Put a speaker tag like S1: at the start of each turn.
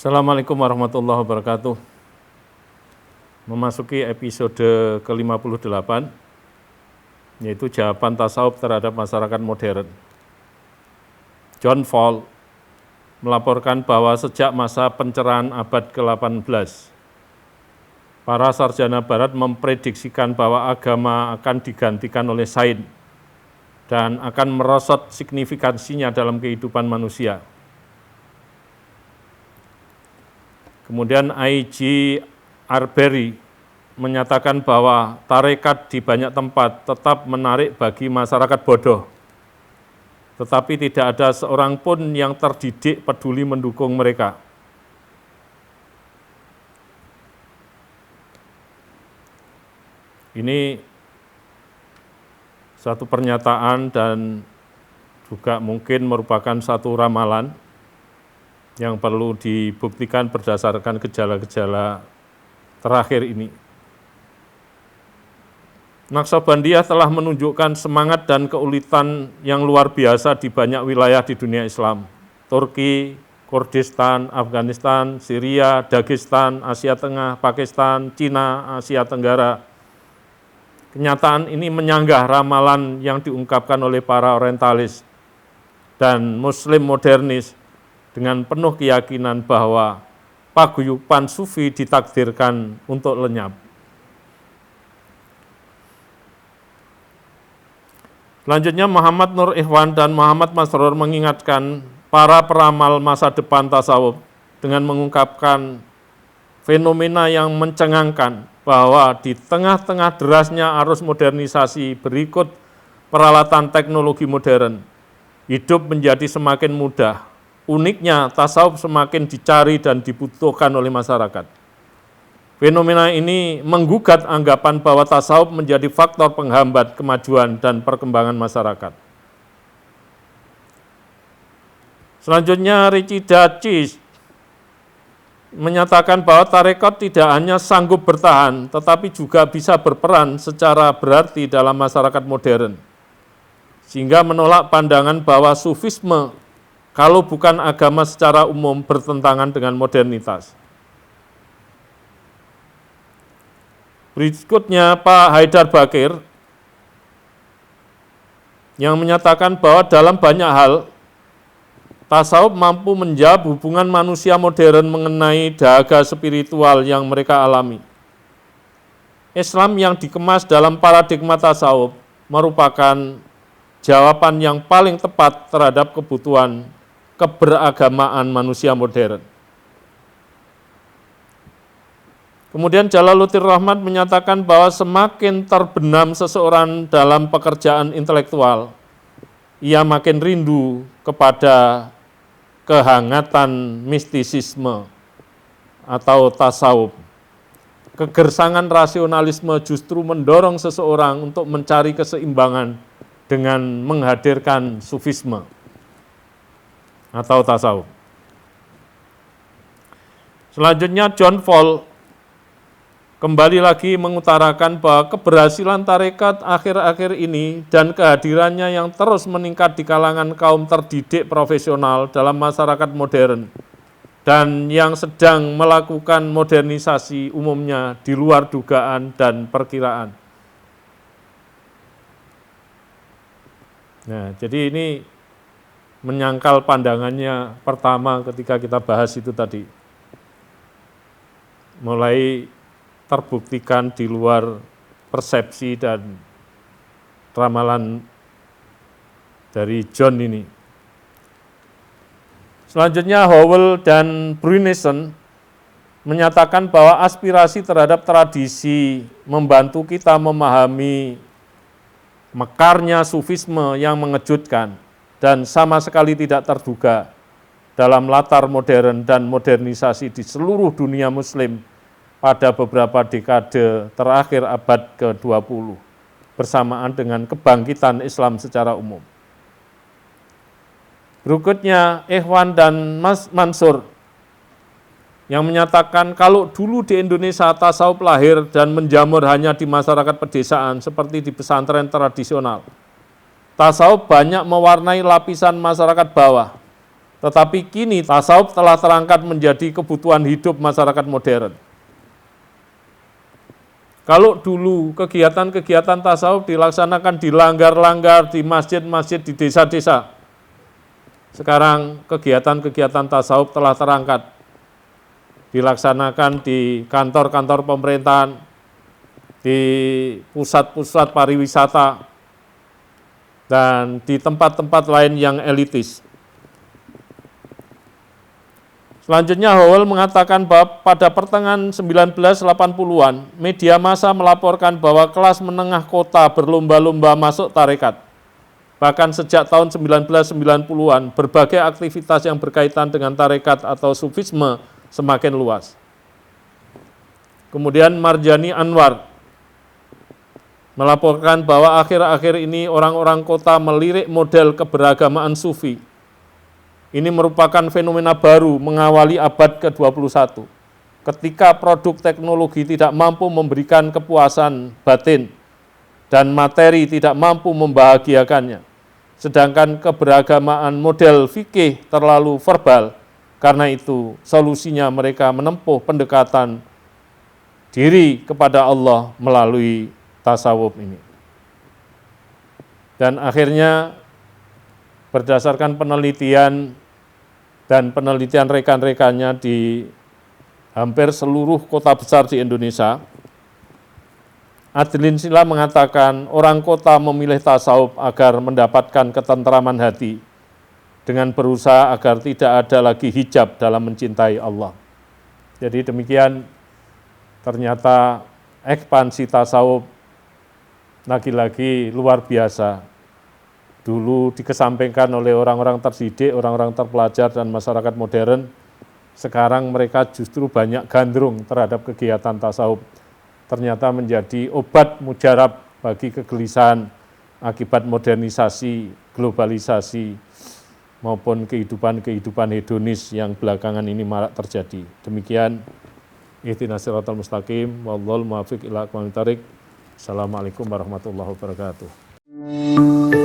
S1: Assalamualaikum warahmatullahi wabarakatuh. Memasuki episode ke-58, yaitu jawaban tasawuf terhadap masyarakat modern. John Fall melaporkan bahwa sejak masa pencerahan abad ke-18, para sarjana barat memprediksikan bahwa agama akan digantikan oleh sains dan akan merosot signifikansinya dalam kehidupan manusia. Kemudian I.G. Arbery menyatakan bahwa tarekat di banyak tempat tetap menarik bagi masyarakat bodoh, tetapi tidak ada seorang pun yang terdidik peduli mendukung mereka. Ini satu pernyataan dan juga mungkin merupakan satu ramalan yang perlu dibuktikan berdasarkan gejala-gejala terakhir ini. Naqsabandiyah telah menunjukkan semangat dan keulitan yang luar biasa di banyak wilayah di dunia Islam. Turki, Kurdistan, Afghanistan, Syria, Dagestan, Asia Tengah, Pakistan, Cina, Asia Tenggara. Kenyataan ini menyanggah ramalan yang diungkapkan oleh para orientalis dan muslim modernis dengan penuh keyakinan bahwa paguyuban sufi ditakdirkan untuk lenyap. Selanjutnya Muhammad Nur Ikhwan dan Muhammad Masrur mengingatkan para peramal masa depan tasawuf dengan mengungkapkan fenomena yang mencengangkan bahwa di tengah-tengah derasnya arus modernisasi berikut peralatan teknologi modern, hidup menjadi semakin mudah. Uniknya, tasawuf semakin dicari dan dibutuhkan oleh masyarakat. Fenomena ini menggugat anggapan bahwa tasawuf menjadi faktor penghambat kemajuan dan perkembangan masyarakat. Selanjutnya, Richie Dachis menyatakan bahwa tarekat tidak hanya sanggup bertahan, tetapi juga bisa berperan secara berarti dalam masyarakat modern, sehingga menolak pandangan bahwa sufisme kalau bukan agama secara umum bertentangan dengan modernitas. Berikutnya Pak Haidar Bakir yang menyatakan bahwa dalam banyak hal tasawuf mampu menjawab hubungan manusia modern mengenai dahaga spiritual yang mereka alami. Islam yang dikemas dalam paradigma tasawuf merupakan jawaban yang paling tepat terhadap kebutuhan keberagamaan manusia modern. Kemudian Jalaluddin Rahmat menyatakan bahwa semakin terbenam seseorang dalam pekerjaan intelektual, ia makin rindu kepada kehangatan mistisisme atau tasawuf. Kegersangan rasionalisme justru mendorong seseorang untuk mencari keseimbangan dengan menghadirkan sufisme atau tasawuf. Selanjutnya John Fall kembali lagi mengutarakan bahwa keberhasilan tarekat akhir-akhir ini dan kehadirannya yang terus meningkat di kalangan kaum terdidik profesional dalam masyarakat modern dan yang sedang melakukan modernisasi umumnya di luar dugaan dan perkiraan. Nah, jadi ini menyangkal pandangannya pertama ketika kita bahas itu tadi. Mulai terbuktikan di luar persepsi dan ramalan dari John ini. Selanjutnya Howell dan Brunison menyatakan bahwa aspirasi terhadap tradisi membantu kita memahami mekarnya sufisme yang mengejutkan dan sama sekali tidak terduga dalam latar modern dan modernisasi di seluruh dunia muslim pada beberapa dekade terakhir abad ke-20 bersamaan dengan kebangkitan Islam secara umum. Berikutnya Ikhwan dan Mas Mansur yang menyatakan kalau dulu di Indonesia tasawuf lahir dan menjamur hanya di masyarakat pedesaan seperti di pesantren tradisional. Tasawuf banyak mewarnai lapisan masyarakat bawah, Tetapi kini tasawuf telah terangkat menjadi kebutuhan hidup masyarakat modern. Kalau dulu kegiatan-kegiatan tasawuf dilaksanakan di langgar-langgar, di masjid-masjid, di desa-desa. Sekarang kegiatan-kegiatan tasawuf telah terangkat, dilaksanakan di kantor-kantor pemerintahan, di pusat-pusat pariwisata, dan di tempat-tempat lain yang elitis. Selanjutnya Howell mengatakan bahwa pada pertengahan 1980-an, media massa melaporkan bahwa kelas menengah kota berlomba-lomba masuk tarekat. Bahkan sejak tahun 1990-an, berbagai aktivitas yang berkaitan dengan tarekat atau sufisme semakin luas. Kemudian Marjani Anwar melaporkan bahwa akhir-akhir ini orang-orang kota melirik model keberagamaan sufi. Ini merupakan fenomena baru mengawali abad ke-21. Ketika produk teknologi tidak mampu memberikan kepuasan batin dan materi tidak mampu membahagiakannya. Sedangkan keberagamaan model fikih terlalu verbal, karena itu solusinya mereka menempuh pendekatan diri kepada Allah melalui tasawuf ini. Dan akhirnya berdasarkan penelitian dan penelitian rekan-rekannya di hampir seluruh kota besar di Indonesia, Adlin Sila mengatakan orang kota memilih tasawuf agar mendapatkan ketentraman hati dengan berusaha agar tidak ada lagi hijab dalam mencintai Allah. Jadi demikian ternyata ekspansi tasawuf lagi-lagi luar biasa. Dulu dikesampingkan oleh orang-orang terdidik, orang-orang terpelajar, dan masyarakat modern. Sekarang mereka justru banyak gandrung terhadap kegiatan tasawuf. Ternyata menjadi obat mujarab bagi kegelisahan akibat modernisasi, globalisasi, maupun kehidupan hedonis yang belakangan ini marak terjadi. Demikian, ihdinas siratal mustaqim, wallahul muwaffiq ila aqwamit thoriq. Assalamualaikum warahmatullahi wabarakatuh.